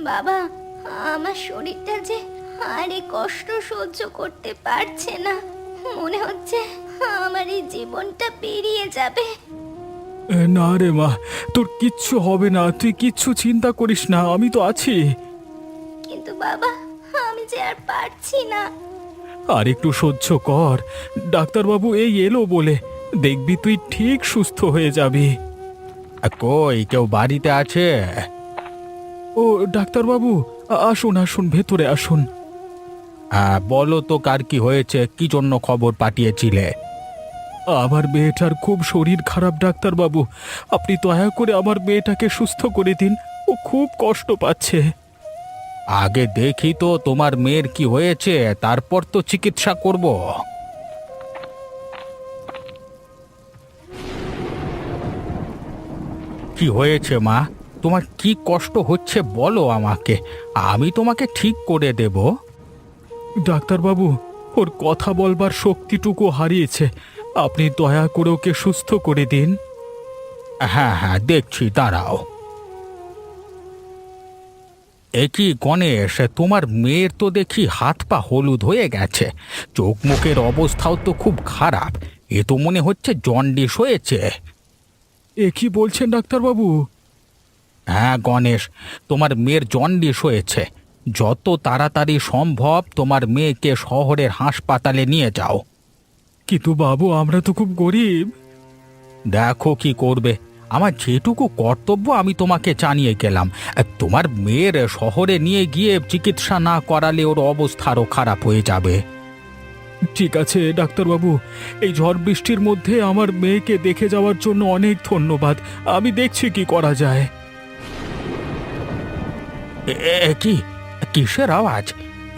বাবা, আমার শরীরটা যে আর এই কষ্ট সহ্য করতে পারছে না। মনে হচ্ছে আমার এই জীবনটা পেরিয়ে যাবে। না রে মা, তোর কিচ্ছু হবে না, তুই কিচ্ছু চিন্তা করিস না, আমি তো আছি। কিন্তু বাবা, আমি যে আর পারছি না। আর একটু সহ্য কর, ডাক্তারবাবু এই এলো বলে, দেখবি তুই ঠিক সুস্থ হয়ে যাবি। কই কেউ বাড়িতে আছে? ও ডাক্তারবাবু, আসুন আসুন, ভেতরে আসুন। বলো তো কার কি হয়েছে, কি জন্য খবর পাঠিয়েছিলে? আমার মেয়েটার খুব শরীর খারাপ ডাক্তারবাবু, আপনি দয়া করে আমার মেয়েটাকে সুস্থ করে দিন, ও খুব কষ্ট পাচ্ছে। আগে দেখি তো তোমার মেয়ের কি হয়েছে, তারপর তো চিকিৎসা করব। কি হয়েছে মা, তোমার কি কষ্ট হচ্ছে বলো আমাকে, আমি তোমাকে ঠিক করে দেব। ডাক্তারবাবু, ওর কথা বলবার শক্তিটুকু হারিয়েছে, আপনি দয়া করে ওকে সুস্থ করে দিন। হ্যাঁ হ্যাঁ, দেখছি, দাঁড়াও। এ কি গণেশ, তোমার মেয়ের তো দেখি হাত পা হলুদ হয়ে গেছে, চোখ মুখের অবস্থাও তো খুব খারাপ, এ তো মনে হচ্ছে জন্ডিস হয়েছে। এ কি বলছেন ডাক্তারবাবু? হ্যাঁ গণেশ, তোমার মেয়ের জন্ডিস হয়েছে, যত তাড়াতাড়ি সম্ভব তোমার মেয়েকে শহরের হাসপাতালে নিয়ে যাও। কিন্তু বাবু, আমরা তো খুব গরিব। দেখো কি করবে, আমার যেটুকু কর্তব্য আমি তোমাকে জানিয়ে গেলাম। তোমার মেয়ের শহরে নিয়ে গিয়ে চিকিৎসা না করালে ওর অবস্থা আরও খারাপ হয়ে যাবে। ঠিক আছে ডাক্তারবাবু, এই ঝড় বৃষ্টির মধ্যে আমার মেয়েকে দেখে যাওয়ার জন্য অনেক ধন্যবাদ, আমি দেখছি কি করা যায়। কি কিসের আওয়াজ?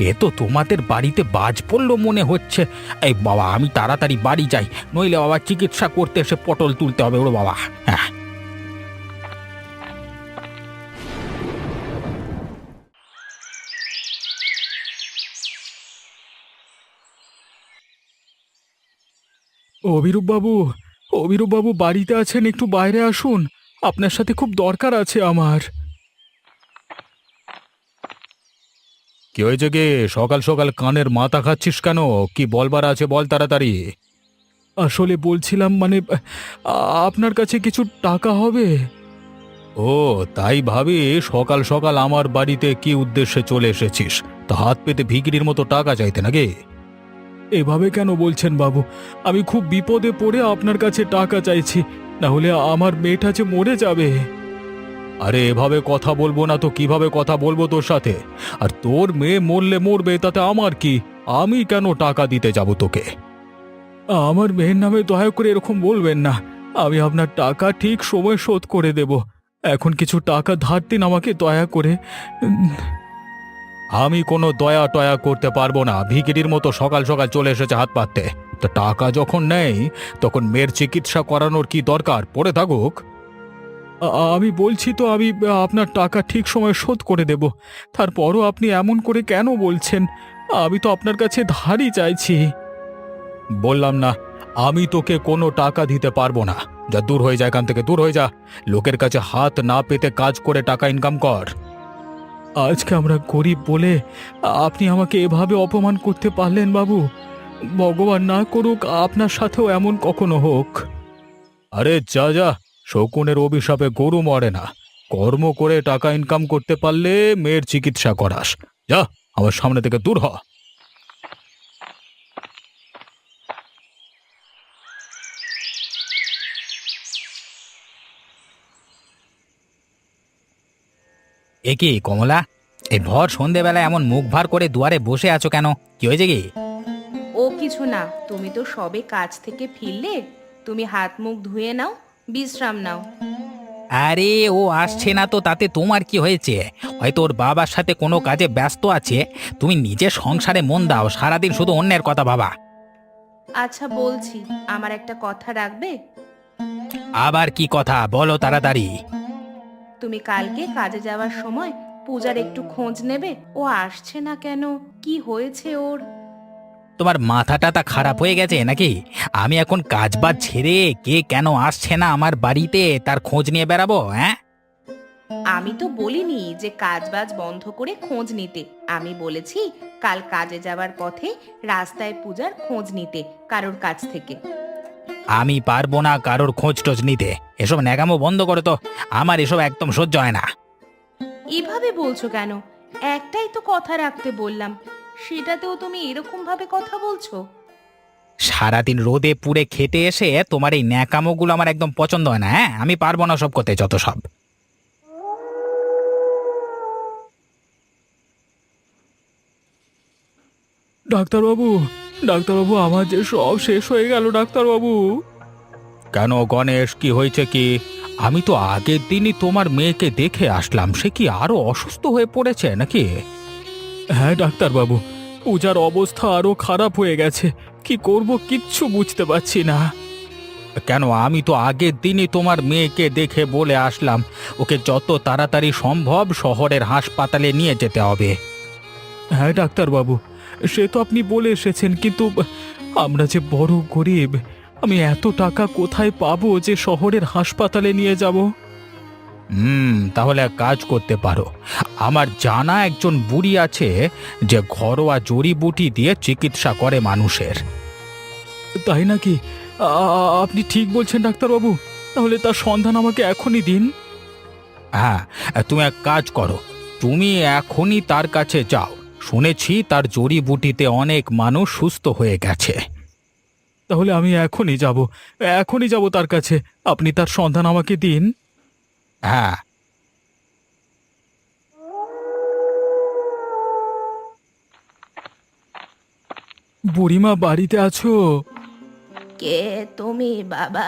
এ তো তোমাদের বাড়িতে বাজ পড়লো মনে হচ্ছে। এই বাবা, আমি তাড়াতাড়ি বাড়ি যাই, নইলে বাবা চিকিৎসা করতে এসে পটল তুলতে হবে ওর বাবা। হ্যাঁ। অভিরূপ বাবু, অভিরূপ বাবু বাড়িতে আছেন? একটু বাইরে আসুন, আপনার সাথে খুব দরকার আছে আমার। কি হয়েছে কে, সকাল সকাল কানের মাথা খাচ্ছিস কেন? কি বলবার আছে বল তাড়াতাড়ি। আসলে বলছিলাম মানে, আপনার কাছে কিছু টাকা হবে? ও তাই ভাবি সকাল সকাল আমার বাড়িতে কি উদ্দেশ্যে চলে এসেছিস? তা হাত পেতে ভিখিরির মতো টাকা চাইতে নাকি? এভাবে কেন বলছেন বাবু, আমি খুব বিপদে পড়ে আপনার কাছে টাকা চাইছি, না হলে আমার মেয়েটা যে মরে যাবে। আরে এভাবে কথা বলবো না তো কিভাবে কথা বলবো তোর সাথে? আর তোর মেয়ে মরলে মরবে, তাতে আমার কি? আমি কেন টাকা দিতে যাব তোকে? আমার মেয়ের নামে দয়া করে এরকম বলবেন না, আমি আপনার টাকা ঠিক সময় শোধ করে দেব। এখন কিছু টাকা ধার দিন আমাকে দয়া করে। আমি কোনো দয়া টয়া করতে পারবো না, ভিখিরির মতো সকাল সকাল চলে এসেছে হাত পাততে। তা টাকা যখন নেই তখন মেয়ের চিকিৎসা করানোর কি দরকার, পড়ে থাকুক। আমি বলছি তো আমি আপনার টাকা ঠিক সময় শোধ করে দেব, তারপরও আপনি এমন করে কেন বলছেন? আমি তো আপনার কাছে ধারই চাইছি। বললাম না, আমি তোকে কোনো টাকা দিতে পারবো না। যা, দূর হয়ে যা এখান থেকে, দূর হয়ে যা। লোকের কাছে হাত না পেতে কাজ করে টাকা ইনকাম কর। আজকে আমরা গরিব বলে আপনি আমাকে এভাবে অপমান করতে পারলেন বাবু? ভগবান না করুক আপনার সাথেও এমন কখনো হোক। আরে যা যা, শকুনের অভিশাপে গরু মরে না। কর্ম করে টাকা ইনকাম করতে পারলে মেয়ের চিকিৎসা করাস। যা, আমার সামনে থেকে দূর হ। এ কি কমলা, এই ভর সন্ধেবেলায় এমন মুখ ভার করে দুয়ারে বসে আছো কেন? কি হয়েছে কি? ও কিছু না, তুমি তো সবে কাজ থেকে ফিরলে, তুমি হাত মুখ ধুয়ে নাও, বিশ্রাম নাও। আরে ও আসছে না তো তাতে তোমার কি হয়েছে? হয়তো ওর বাবার সাথে কোনো কাজে ব্যস্ত আছে, তুমি নিজের সংসারে মন দাও, সারাদিন শুধু অন্যের কথা ভাবা। আচ্ছা বলছি, আমার একটা কথা রাখবে? আবার কি কথা, বলো তাড়াতাড়ি। তুমি কালকে কাজে যাওয়ার সময় পূজার একটু খোঁজ নেবে, ও আসছে না কেন, কি হয়েছে ওর? তোমার মাথা টাথা খারাপ হয়ে গেছে নাকি? আমি এখন কাজবাজ ছেড়ে কে কেন আসছে না আমার বাড়িতে তার খোঁজ নিয়ে বেড়াবো? হ্যাঁ, আমি তো বলিনি যে কাজ বাজ বন্ধ করে খোঁজ নিতে। আমি বলেছি কাল কাজে যাওয়ার পথে রাস্তায় পূজার খোঁজ নিতে কারোর কাছ থেকে। আমি পারবো না কারোর খোঁজ টোজ নিতে। এসব ন্যাকামো বন্ধ করো তো, আমার এসব একদম সহ্য হয় না। এভাবে বলছো কেন? একটাই তো কথা রাখতে বললাম, সেটাতেও তুমি এরকম ভাবে কথা বলছো। সারাদিন রোদে পুড়ে খেটে এসে তোমার এই ন্যাকামোগুলো আমার একদম পছন্দ হয় না। হ্যাঁ, আমি পারবো না সব করতে, যত সব। ডাক্তারবাবু, ডাক্তারবাবু, আমার যে সব শেষ হয়ে গেল ডাক্তারবাবু। কেন গণেশ, কি হয়েছে কি? আমি তো আগের দিনই তোমার মেয়েকে দেখে আসলাম, সে কি আরো অসুস্থ হয়ে পড়েছে নাকি? হ্যাঁ ডাক্তারবাবু, পূজার অবস্থা আরো খারাপ হয়ে গেছে। কি করব কিচ্ছু বুঝতে পারছি না। কেন, আমি তো আগের দিনই তোমার মেয়েকে দেখে বলে আসলাম ওকে যত তাড়াতাড়ি সম্ভব শহরের হাসপাতালে নিয়ে যেতে হবে। হ্যাঁ ডাক্তারবাবু, সে তো আপনি বলে এসেছেন, কিন্তু আমরা যে বড় গরিব, আমি এত টাকা কোথায় পাবো যে শহরের হাসপাতালে নিয়ে যাব? তাহলে এক কাজ করতে পারো। আমার জানা একজন বুড়ি আছে যে ঘরোয়া জড়িবুটি দিয়ে চিকিৎসা করে মানুষের। তাই নাকি? আপনি ঠিক বলছেন ডাক্তারবাবু, তাহলে তার সন্ধান আমাকে এখনই দিন। হ্যাঁ, তুমি এক কাজ করো, তুমি এখনই তার কাছে যাও। শুনেছি তার জড়িবুটিতে অনেক মানুষ সুস্থ হয়ে গেছে। তাহলে আমি এখনই যাব তার কাছে। আপনি তার সন্ধান আমাকে দিন। হ্যাঁ। বুড়িমা, বাড়িতে আছো? কে তুমি বাবা?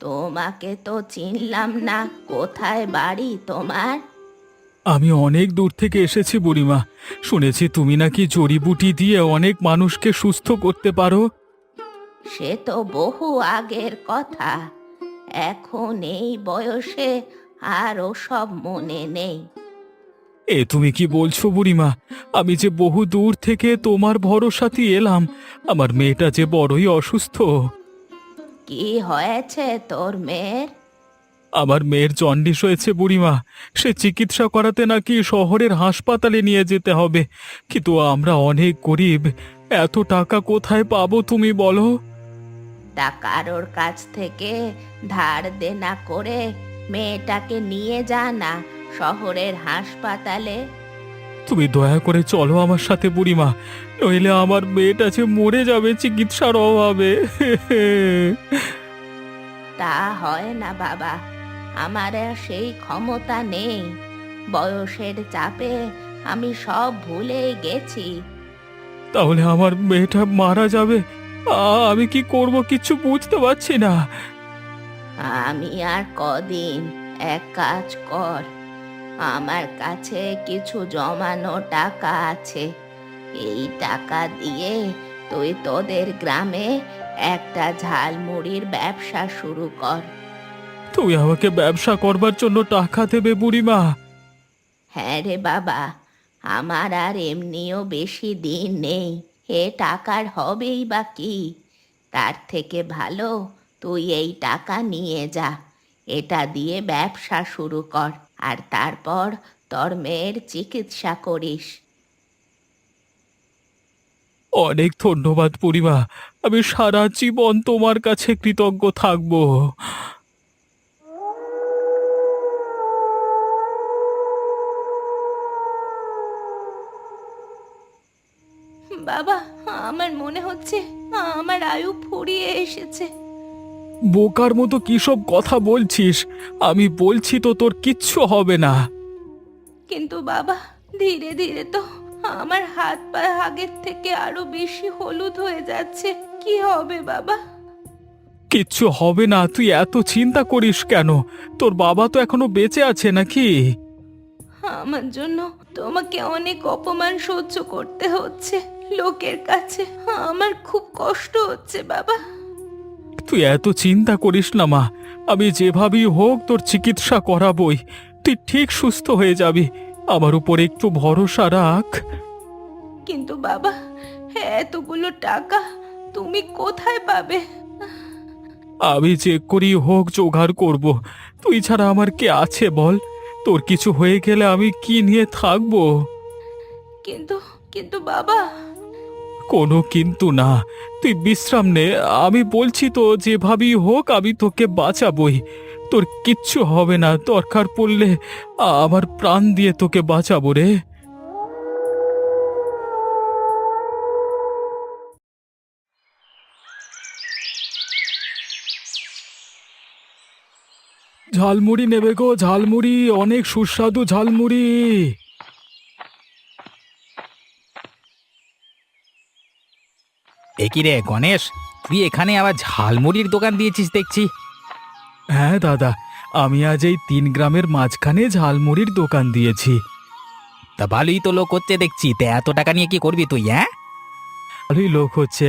তোমাকে তো চিনলাম না। কোথায় বাড়ি তোমার? আমি অনেক দূর থেকে এসেছি বুড়িমা। শুনেছি তুমি নাকি জড়িবুটি দিয়ে অনেক মানুষকে সুস্থ করতে পারো। সে তো বহু আগের কথা, এখন এই বয়সে আর সব মনে নেই। এ তুমি কি বলছো বুড়িমা? আমি যে বহু দূর থেকে তোমার ভরসাতে এলাম, আমার মেয়েটা যে বড়ই অসুস্থ। কি হয়েছে তোর মেয়ের? আমার মেয়ের জন্ডিস হয়েছে বুড়িমা। সে চিকিৎসা করাতে নাকি শহরের হাসপাতালে নিয়ে যেতে হবে, কিন্তু আমরা অনেক গরিব, এত টাকা কোথায় পাবো তুমি বলো? তা কারোর কাছ থেকে ধার দেনা করে মেয়েটাকে নিয়ে যা না শহরের হাসপাতালে। তুমি দয়া করে চলো আমার সাথে বুড়িমা, নইলে আমার মেয়েটা যে মরে যাবে চিকিৎসার অভাবে। তা হয় না বাবা, আমার আর সেই ক্ষমতা নেই। বয়সের চাপে আমি সব ভুলেই গেছি। তাহলে আমার মেয়েটা মারা যাবে। আমি কি করব কিচ্ছু বুঝতে পারছি না। আমি আর কদিন, এক কাজ কর, আমার কাছে কিছু জমানো টাকা আছে। এই টাকা দিয়ে তুই তোদের গ্রামে একটা ঝালমুড়ির ব্যবসা শুরু কর। তুমি আমাকে ব্যবসা করবার জন্য টাকা দেবে বুড়িমা? হ্যাঁ রে বাবা, আমার আর এমনিও বেশি দিন নেই। এ টাকার হবেই বা কি? তার থেকে ভালো তুই এই টাকা নিয়ে যা, এটা দিয়ে ব্যবসা শুরু কর, আর তারপর তোর মেয়ের চিকিৎসা করিস। অনেক ধন্যবাদ বুড়িমা, আমি সারা জীবন তোমার কাছে কৃতজ্ঞ থাকবো। বাবা, আমার মনে হচ্ছে আমার আয়ু ফুরিয়ে এসেছে। বোকার মতো কি সব কথা বলছিস? আমি বলছি তো তোর কিচ্ছু হবে না। কিন্তু বাবা, ধীরে ধীরে তো আমার হাত পা আগের থেকে আরো বেশি হলুদ হয়ে যাচ্ছে। কি হবে বাবা? কিচ্ছু হবে না, তুই এত চিন্তা করিস কেন? তোর বাবা তো এখনো বেঁচে আছে নাকি? আমার জন্য তোমাকে অনেক অপমান সহ্য করতে হচ্ছে লোকের কাছে। আমার খুব কষ্ট হচ্ছে বাবা। তুই এত চিন্তা করিস না মা, আমি যেভাবেই হোক তোর চিকিৎসা করাবই। তুই ঠিক সুস্থ হয়ে যাবি, আমার উপর একটু ভরসা রাখ। কিন্তু বাবা, এতগুলো টাকা তুমি কোথায় পাবে? আমি যে করি হোক জোগাড় করব। তুই ছাড়া আমার কে আছে বল? তোর কিছু হয়ে গেলে আমি কি নিয়ে থাকবো? কিন্তু কিন্তু বাবা, কোনো কিন্তু না, তুই বিশ্রাম নে। আমি বলছি তো, যেভাবেই হোক আমি তোকে বাঁচাবই। তোর কিচ্ছু হবে না, দরকার পড়লে আমার প্রাণ দিয়ে তোকে বাঁচাবো রে। ঝালমুড়ি নেবে গো, ঝালমুড়ি, অনেক সুস্বাদু ঝালমুড়ি। এ কি রে গণেশ, তুই এখানে আবার ঝালমুড়ির দোকান দিয়েছিস দেখছি। হ্যাঁ দাদা, আমি আজ এই 3 গ্রামের মাঝখানে ঝালমুড়ির দোকান দিয়েছি। তা ভালোই তো লোক হচ্ছে দেখছি, তা এত টাকা নিয়ে কি করবি তুই? হ্যাঁ, ভালোই লোক হচ্ছে।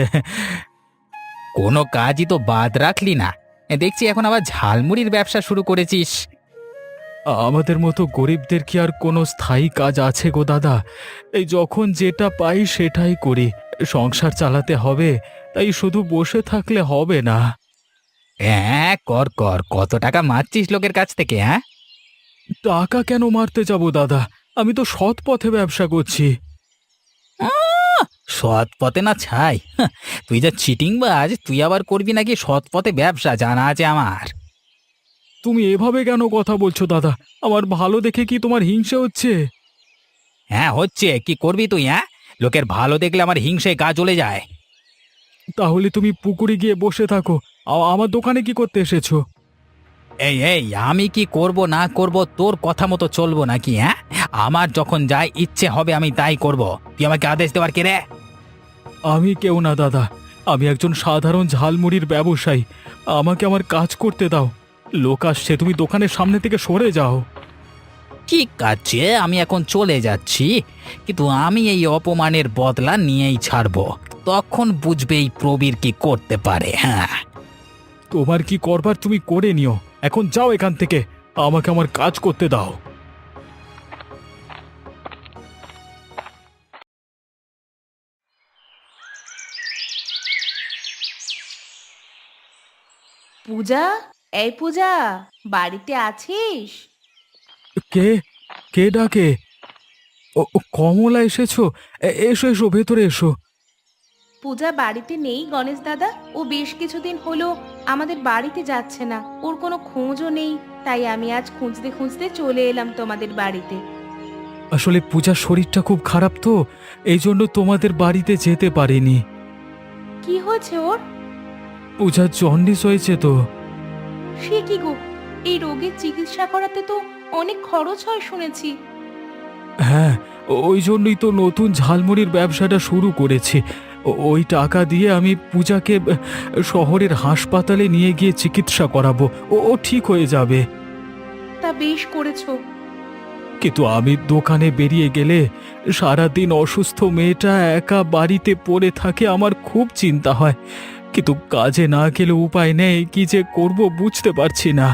কোনো কাজই তো বাদ রাখলি না। দেখছি এখন আবার ঝালমুড়ির ব্যবসা শুরু করেছিস। আমাদের মতো গরিবদের কি আর কোনো স্থায়ী কাজ আছে গো দাদা? এই যখন যেটা পাই সেটাই করি। সংসার চালাতে হবে, তাই শুধু বসে থাকলে হবে না। হ্যাঁ, কর কর, কত টাকা মারছিস লোকের কাছ থেকে? হ্যাঁ, টাকা কেন মারতে যাব দাদা? আমি তো সৎ পথে ব্যবসা করছি। সৎ পথে না ছাই, তুই যা চিটিংবাজ, তুই আবার করবি নাকি সৎ পথে ব্যবসা, জানা আছে আমার। তুমি এভাবে কেন কথা বলছো দাদা? আমার ভালো দেখে কি তোমার হিংসে হচ্ছে? হ্যাঁ হচ্ছে, কি করবি তুই? হ্যাঁ, লোকের ভালো দেখলে আমার হিংসে গা জ্বলে যায়। তাহলে তুমি পুকুরে গিয়ে বসে থাকো। আমার দোকানে কি করতে এসেছো? এই এই, আমি কি করব না করব তোর কথা মতো চলবো নাকি? হ্যাঁ, আমার যখন যাই ইচ্ছে হবে আমি তাই করব। তুই আমাকে আদেশ দেওয়ার কে রে? আমি কেউ না দাদা, আমি একজন সাধারণ ঝালমুড়ির ব্যবসায়ী। আমাকে আমার কাজ করতে দাও। লোক আসছে, তুমি দোকানের সামনে থেকে সরে যাও। ঠিক আছে, আমি এখন চলে যাচ্ছি, কিন্তু আমি এই অপমানের বদলা নিয়েই ছাড়বো। তখন বুঝবে এই প্রবীর কি করতে পারে। হ্যাঁ, তোমার কি করবার তুমি করে নিও, এখন যাও এখান থেকে। আমাকে আমার কাজ করতে দাও। পূজা, এই পূজা, বাড়িতে আছিস? কে? কে ডাকে? ও কমলা এসেছো? এসো এসো, ভেতরে এসো। পূজা বাড়িতে নেই গণেশ দাদা। ও বেশ কিছুদিন হলো আমাদের বাড়িতে যাচ্ছে না, ওর কোনো খোঁজও নেই। তাই আমি আজ খুঁজতে খুঁজতে চলে এলাম তোমাদের বাড়িতে। আসলে পূজার শরীরটা খুব খারাপ তো, এই জন্য তোমাদের বাড়িতে যেতে পারিনি। কি হয়েছে ওর? পূজার জন্ডিস হয়েছে তো। সে কি গো, এই রোগের চিকিৎসা করাতে তো অনেক খরচ হয় শুনেছি। হ্যাঁ, ওই জন্যই তো নতুন ঝালমুড়ির ব্যবসাটা শুরু করেছি। ওই টাকা দিয়ে আমি পূজাকে শহরের হাসপাতালে নিয়ে গিয়ে চিকিৎসা করাবো। ও ঠিক হয়ে যাবে। তা বেশ করেছো। কিন্তু আমি দোকানে বেরিয়ে গেলে সারাদিন অসুস্থ মেয়েটা একা বাড়িতে পড়ে থাকে, আমার খুব চিন্তা হয়। কিন্তু কাজে না গেলে উপায় নেই, কি যে করব বুঝতে পারছি না।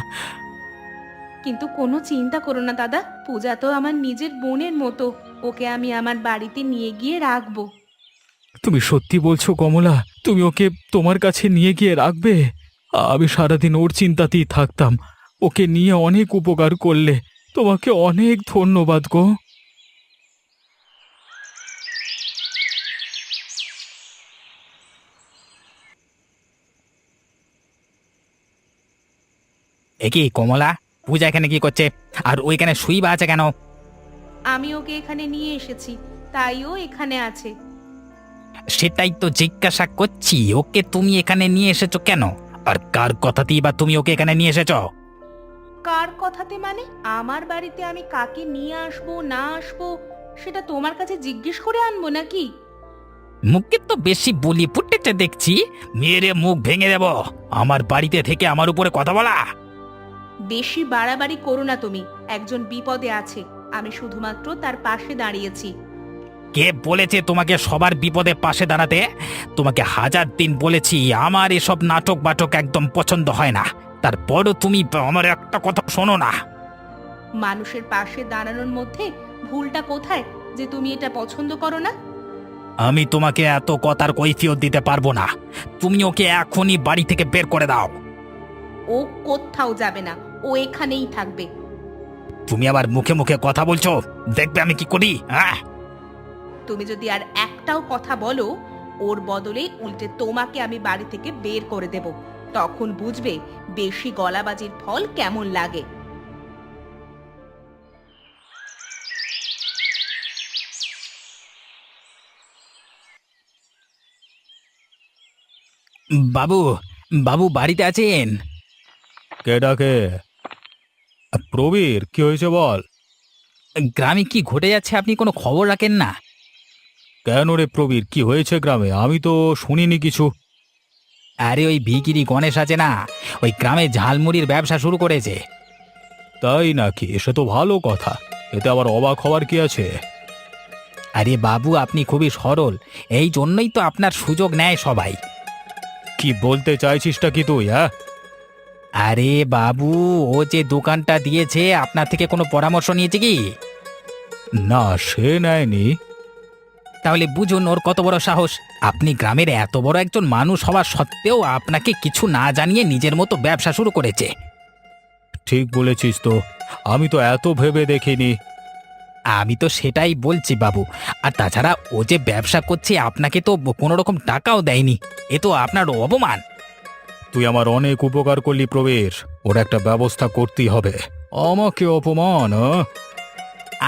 কিন্তু কোনো চিন্তা করো না দাদা, পূজা তো আমার নিজের বোনের মতো। ওকে আমি আমার বাড়িতে নিয়ে গিয়ে রাখবো। তুমি সত্যি বলছো কমলা? তুমি ওকে তোমার কাছে নিয়ে গিয়ে রাখবে? আমি সারাদিন ওর চিন্তাতেই থাকতাম। ওকে নিয়ে অনেক উপকার করলে, তোমাকে অনেক ধন্যবাদ গো। এ কি কমলা, পূজা এখানে কি করছে? আর ওইখানে শুই বা আছে কেন? আমি ওকে এখানে নিয়ে এসেছি, তাই ও এখানে আছে। সেটাই তো জিজ্ঞাসা করছি, ওকে তুমি এখানে নিয়ে এসেছো কেন? আর কার কথাতেই বা তুমি ওকে এখানে নিয়ে এসেছো? কার কথাতে মানে? আমার বাড়িতে আমি কাকে নিয়ে আসবো না আসবো সেটা তোমার কাছে জিজ্ঞেস করে আনবো নাকি? মুখে তো বেশি বলি ফুটেছে দেখছি, মেরে মুখ ভেঙে দেব। আমার বাড়িতে থেকে আমার উপরে কথা বলা। বেশি বাড়াবাড়ি করো না তুমি। একজন বিপদে আছে, আমি শুধুমাত্র তার পাশে দাঁড়িয়েছি। কে বলেছে তোমাকে সবার বিপদে পাশে দাঁড়াতে? তোমাকে 1000 দিন বলেছি আমার এসব নাটক বাটক একদম পছন্দ হয় না, তারপরও তুমি আমার একটা কথা শোনো না। মানুষের পাশে দাঁড়ানোর মধ্যে ভুলটা কোথায় যে তুমি এটা পছন্দ করো না? আমি তোমাকে এত কথার কৈফিয়ত দিতে পারবো না। তুমি ওকে এখনই বাড়ি থেকে বের করে দাও। ও কোথাও যাবে না, ও এখানেই থাকবে। তুমি আবার মুখে মুখে কথা বলছো, দেখবে আমি কি করি। হ্যাঁ, তুমি যদি আর একটাও কথা বলো, ওর বদলে উল্টে তোমাকে আমি বাড়ি থেকে বের করে দেব। তখন বুঝবে বেশি গলাবাজির ফল কেমন লাগে। বাবু, বাবু বাড়িতে আছেন? কে ডাকে? প্রবীর, কি হয়েছে বল। গ্রামে কি ঘটে যাচ্ছে আপনি কোনো খবর রাখেন না? কেন রে প্রবীর, কি হয়েছে গ্রামে? আমি তো শুনিনি কিছু। আরে ওই ভিকিরি গণেশ আছে না, ওই গ্রামে ঝালমুড়ির ব্যবসা শুরু করেছে। তাই নাকি? সে তো ভালো কথা, এতে আবার অবাক হওয়ার কি আছে? আরে বাবু, আপনি খুবই সরল, এই জন্যই তো আপনার সুযোগ নেয় সবাই। কি বলতে চাইছিসটা কি তুই? হ্যাঁ, আরে বাবু, ও যে দোকানটা দিয়েছে আপনার থেকে কোনো পরামর্শ নিয়েছে কি? না, সে নেয়নি। তাহলে বুঝুন ওর কত বড় সাহস। আপনি গ্রামের এত বড় একজন মানুষ হওয়া সত্ত্বেও আপনাকে কিছু না জানিয়ে নিজের মতো ব্যবসা শুরু করেছে। ঠিক বলেছিস তো, আমি তো এত ভেবে দেখিনি। আমি তো সেটাই বলছি বাবু। আর তাছাড়া ও যে ব্যবসা করছে আপনাকে তো কোনো রকম টাকাও দেয়নি, এ তো আপনার অপমান। তুই আমার অনেক উপকার করলি প্রবীর, ওর একটা ব্যবস্থা করতেই হবে। আমাকে অপমান?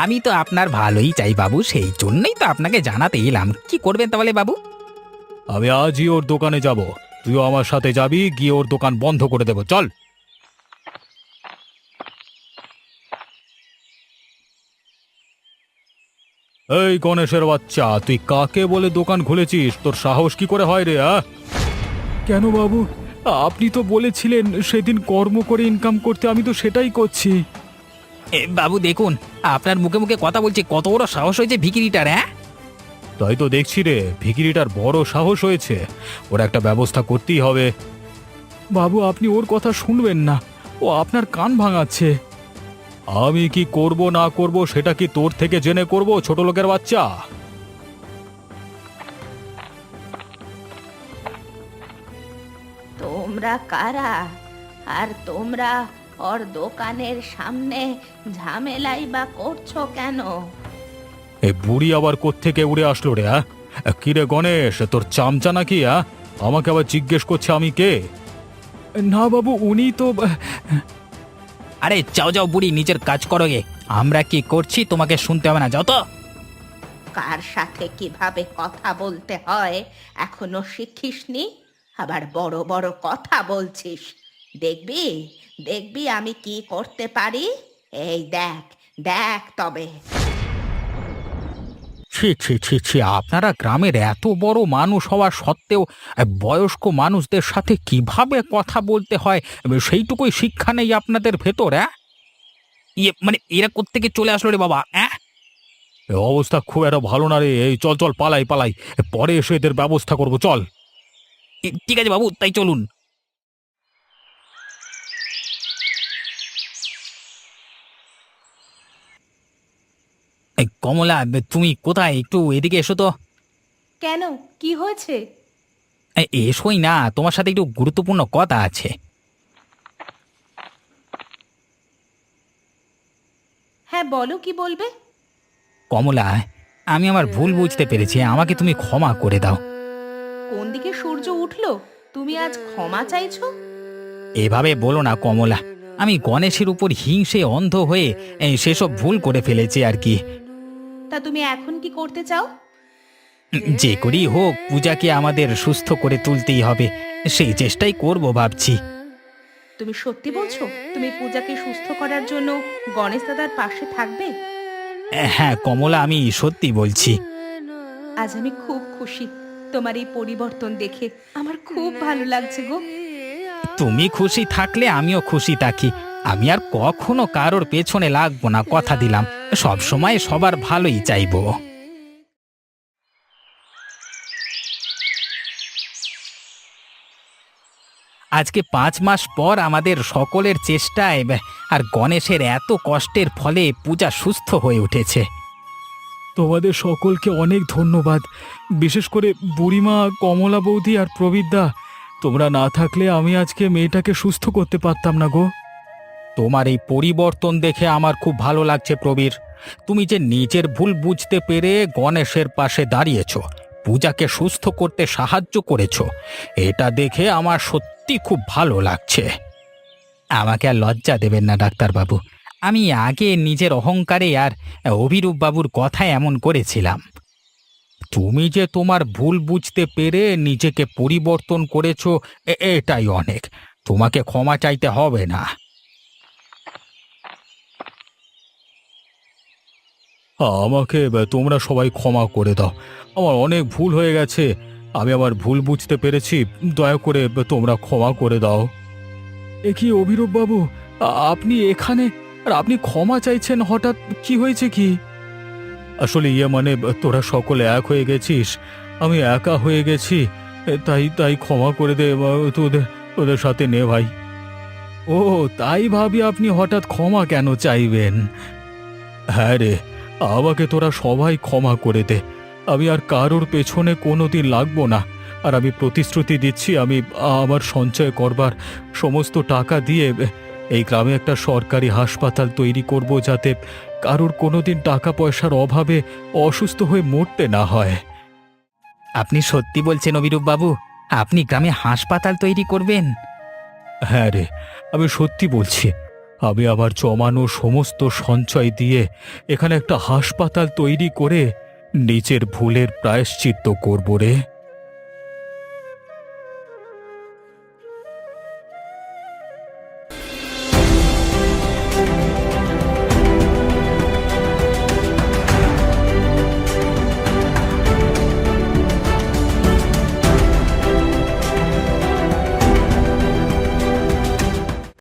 আমি তো আপনার ভালোই চাই বাবু, সেই জন্যই তো আপনাকে জানাতে এলাম। কি করবেন তাহলে বাবু? আমি আজই ওর দোকানে যাব, তুইও আমার সাথে যাবি, গিয়ে ওর দোকান বন্ধ করে দেব। চল। এই গণেশের বাচ্চা, তুই কাকে বলে দোকান খুলেছিস? তোর সাহস কি করে হয় রে? কেন বাবু, আপনি তো বলেছিলেন সেদিন কর্ম করে ইনকাম করতে, আমি তো সেটাই করছি। বাবু দেখুন, আপনার মুখে মুখে কথা বলছে, কত বড় সাহস হয়েছে ভিকিরিটার। হ্যাঁ, তাই তো দেখছি রে, ভিখিরিটার বড় সাহস হয়েছে, ওর একটা ব্যবস্থা করতেই হবে। বাবু, আপনি ওর কথা শুনবেন না, ও আপনার কান ভাঙাচ্ছে। আমি কি করব না করব সেটা কি তোর থেকে জেনে করব, ছোট লোকের বাচ্চা? তোমরা কারা? আর তোমরা ওর দোকানের সামনে ঝামেলাই বা করছো কেন? এই বুড়ি আবার কোত্থেকে উড়ে আসলো রে? হ্যাঁ, কিরে গণেশ, তোর চামচা নাকি? হ্যাঁ, আমাকে আবার জিজ্ঞেস করছে আমি কে। না বাবু, উনি তো। আরে যাও যাও বুড়ি, নিজের কাজ করো গে, আমরা কি করছি তোমাকে শুনতে হবে না, যাও তো। কার সাথে কিভাবে কথা বলতে হয় এখনো শিখিসনি, আবার বড় বড় কথা বলছিস। দেখবি দেখবি আমি কি করতে পারি। এই দেখ দেখ তবে। ছি ছি ছি ছি, আপনারা গ্রামের এত বড় মানুষ হওয়া সত্ত্বেও বয়স্ক মানুষদের সাথে কিভাবে কথা বলতে হয় সেইটুকুই শিক্ষা নেই আপনাদের ভেতর। হ্যাঁ, মানে এরা কোত্থেকে চলে আসলো রে বাবা? হ্যাঁ, এ অবস্থা খুব একটা ভালো না রে। এই চল চল, পালাই পালাই, পরে এসে এদের ব্যবস্থা করব। চল। ঠিক আছে বাবু, তাই চলুন। এই কমলা, তুমি কোথায়? একটু এদিকে এসো তো। কেন, কি হয়েছে? এসোই না, তোমার সাথে একটু গুরুত্বপূর্ণ কথা আছে। হ্যাঁ বলো, কি বলবে? কমলা, আমি আমার ভুল বুঝতে পেরেছি, আমাকে তুমি ক্ষমা করে দাও। কোন দিকে সূর্য উঠলো, তুমি আজ ক্ষমা চাইছো? এভাবে বলো না কমলা, আমি গণেশের উপর হিংসে অন্ধ হয়ে সেসব ভুল করে ফেলেছি আর কি। তা তুমি এখন কি করতে চাও? যে করেই হোক পূজাকে আমাদের সুস্থ করে তুলতেই হবে, সেই চেষ্টাই করব ভাবছি। তুমি সত্যি বলছো? তুমি পূজাকে সুস্থ করার জন্য গণেশ দাদার পাশে থাকবে? হ্যাঁ কমলা, আমি সত্যি বলছি। আজ আমি খুব খুশি, তোমার এই পরিবর্তন দেখে আমার খুব ভালো লাগছে গো। তুমি খুশি থাকলে আমিও খুশি থাকি। আমি আর কখনো কারোর পেছনে লাগবো না, কথা দিলাম। সব সময় সবার ভালোই চাইবো। আজকে 5 মাস পর আমাদের সকলের চেষ্টায় আর গণেশের এত কষ্টের ফলে পূজা সুস্থ হয়ে উঠেছে। তোমাদের সকলকে অনেক ধন্যবাদ, বিশেষ করে বুড়িমা, কমলা বৌদি আর প্রবীরদা। তোমরা না থাকলে আমি আজকে মেয়েটাকে সুস্থ করতে পারতাম না গো। তোমার এই পরিবর্তন দেখে আমার খুব ভালো লাগছে প্রবীর। তুমি যে নিজের ভুল বুঝতে পেরে গণেশের পাশে দাঁড়িয়েছো, পূজাকে সুস্থ করতে সাহায্য করেছো, এটা দেখে আমার সত্যি খুব ভালো লাগছে। আমাকে আর লজ্জা দেবেন না ডাক্তারবাবু, আমি আগে নিজের অহংকারে আর অভিরূপ বাবুর কথায় এমন করেছিলাম। তুমি যে তোমার ভুল বুঝতে পেরে নিজেকে পরিবর্তন করেছো, এটাই অনেক। তোমাকে ক্ষমা চাইতে হবে না। আমাকে তোমরা সবাই ক্ষমা করে দাও, আমার অনেক ভুল হয়ে গেছে, আমি আমার ভুল বুঝতে পেরেছি, দয়া করে তোমরা ক্ষমা করে দাও। এ কি অভিরূপ বাবু, আপনি এখানে আর আপনি ক্ষমা চাইছেন হঠাৎ, কি হয়েছে কি? আসলে মানে তোরা সকলে এক হয়ে গেছিস, আমি একা হয়ে গেছি, তাই তাই ক্ষমা করে দে, তোদের তোদের সাথে নে ভাই। ও তাই ভাবি আপনি হঠাৎ ক্ষমা কেন চাইবেন? হ্যাঁ রে, আমাকে তোরা সবাই ক্ষমা করে দে, আমি আর কারোর পেছনে কোনোদিন লাগবো না। আর আমি প্রতিশ্রুতি দিচ্ছি, আমি আমার সঞ্চয় করবার সমস্ত টাকা দিয়ে এই গ্রামে একটা সরকারি হাসপাতাল তৈরি করব, যাতে কারোর কোনোদিন টাকা পয়সার অভাবে অসুস্থ হয়ে মরতে না হয়। আপনি সত্যি বলছেন অভিরূপ বাবু? আপনি গ্রামে হাসপাতাল তৈরি করবেন? হ্যাঁ রে, আমি সত্যি বলছি, আমি আমার জমানো সমস্ত সঞ্চয় দিয়ে এখানে একটা হাসপাতাল তৈরি করে নিজের ভুলের প্রায়শ্চিত্ত করব রে।